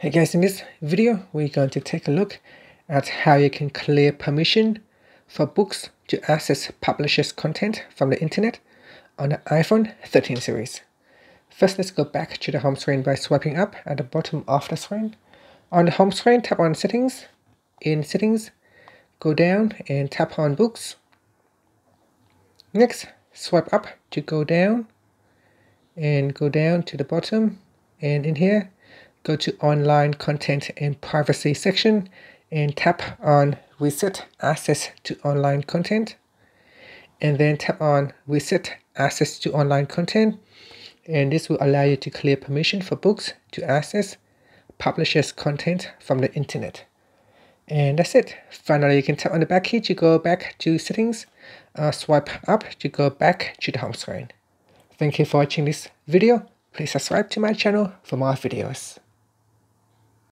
Hey guys, in this video we're going to take a look at how you can clear permission for books to access publishers' content from the internet on the iPhone 13 series. First, let's go back to the home screen by swiping up at the bottom of the screen. On the home screen, tap on Settings. In Settings, go down and tap on Books. Next, swipe up to go down and go down to the bottom, and in here go to Online Content and Privacy section and tap on Reset Access to Online Content, and then tap on Reset Access to Online Content, and this will allow you to clear permission for books to access publishers' content from the internet. And that's it. Finally, you can tap on the back key to go back to Settings, swipe up to go back to the home screen. Thank you for watching this video. Please subscribe to my channel for more videos.